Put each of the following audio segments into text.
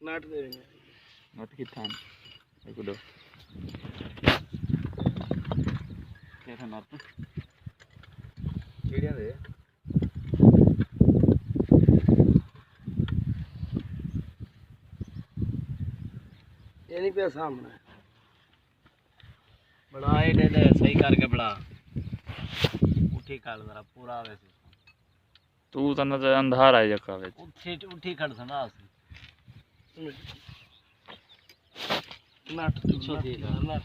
नट दे नट की थान एक दो कैसे नट चिड़िया दे ये नहीं पे सामने बड़ा ये दे सही करके बड़ा उठी कर जरा पूरा वैसे तू तो न अंधार है जका वे उठी खड़ सना नट पीछे दे नट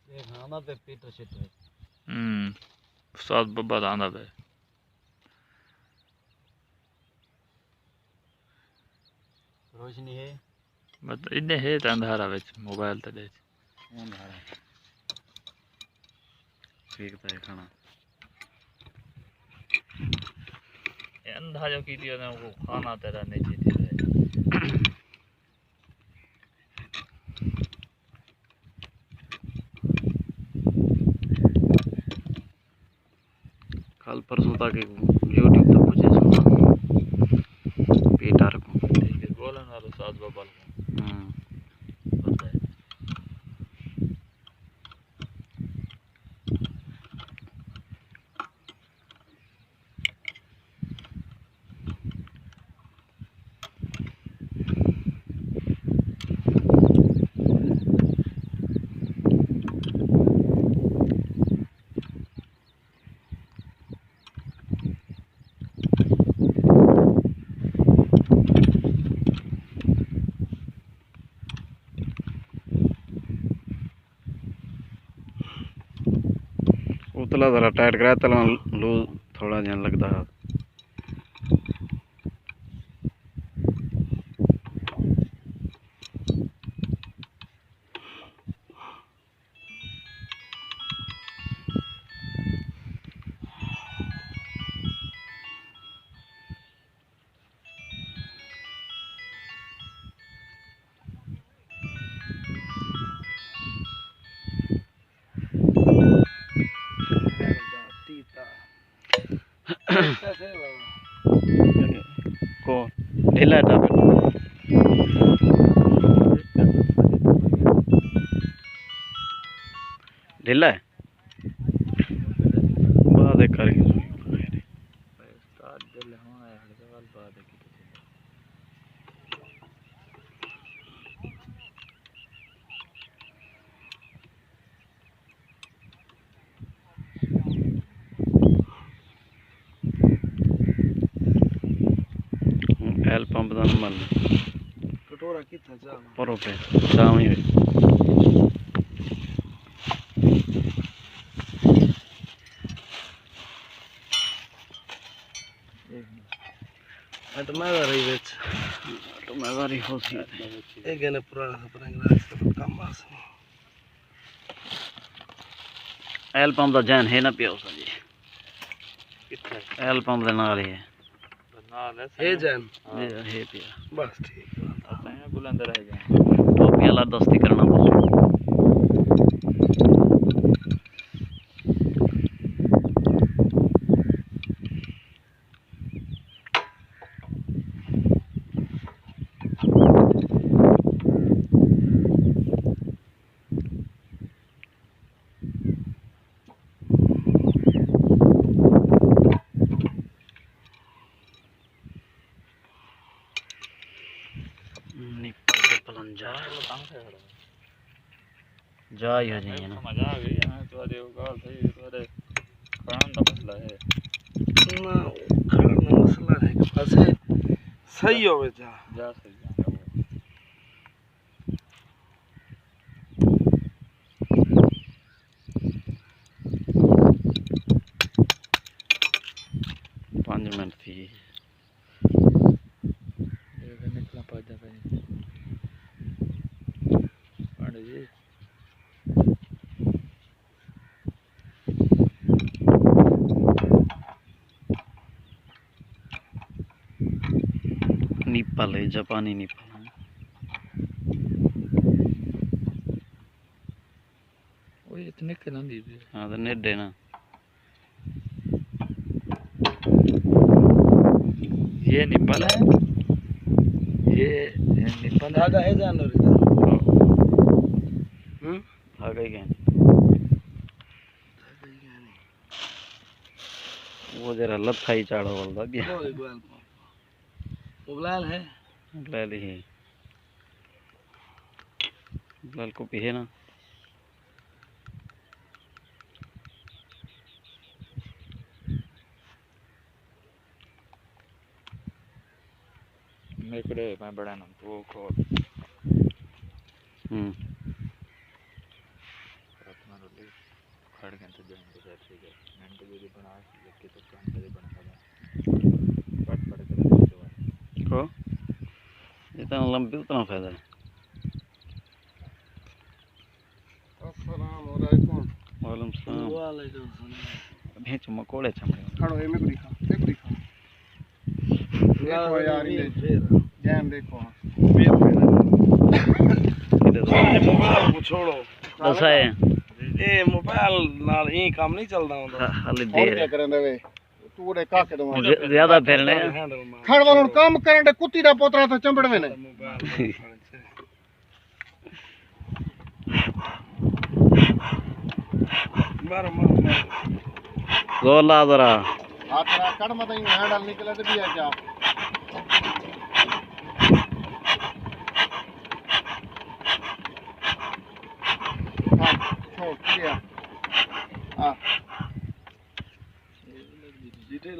देखना पे पीटो छिटो उस्ताद बब्बा दांदा पे रोशनी है बस इन्ने है तो अंधारा विच मोबाइल ते देख अंधारा ठीक तो है खाना ये अंधा जो की दिया ना वो खाना तेरा नहीं चाहिए कल परसों तक यूट्यूब तक पूछे सुना पीटर को ठीक है बोलन वाला साथ बबल को पता है उतला जरा टाइट कराया तला लूज थोड़ा जन लगता है कौन ढीला है ढीला है बाद करेंगे एल पंप का नंबर कटोरा कितना जा पर पे दाम ही तो मैं रही बेच तो मैं वारी हो सी एक गने पुराना सा परांगरा इसका काम बस एल पंप का जैन है ना पियो सा जी कितना एल पंप के नाल ही है है जैन है पिया बस ठीक है अपने बुलंद रह जाए तो पियाला दस्ती करना जा ही हो जाइए ना मजा आ गई है तुम्हारे गाल सही तुम्हारे खान का मसला है ना खान का मसला है कि पासे सही होवे जा जा सही जा पाँच मिनट थी निकला पाजा पे पांडे जी निपल है जापानी निपल निकल आंदी हां तो नेडे ना ये निपल है ये निपल धागा है जानवर इधर धागा ही नहीं वो जरा लथा ही चाड़ो बोलता गया उबलाल है ले ली है लाल को पीहे ना मेकड़े मैं बड़ा ना वो को रत्ना रोटी खड़ के तो जाएंगे जैसे कि मिनट भी बना के तो काम भी बना पट पट कर को इतना लंबी उतना फायदा है अस्सलाम वालेकुम वालेकुम सलाम वालेकुम सलाम भेच मकोड़े चमड़े खड़ो ये में दिखा देखो यार ये फिर जैम देखो फिर मोबाइल को छोड़ो दसा है ये मोबाइल नाल ही काम नहीं चलदा हुंदा हाले देर क्या करंदे वे तू रे काके दो ज्यादा फेरने खड़ वालों काम करन दे कुत्ती दा पोतरा तो चंबड़वे ने मारो मारो गोला जरा हाथ रा कड़ मत हैंडल निकले तो भी आ जा हां छोड़ दिया हां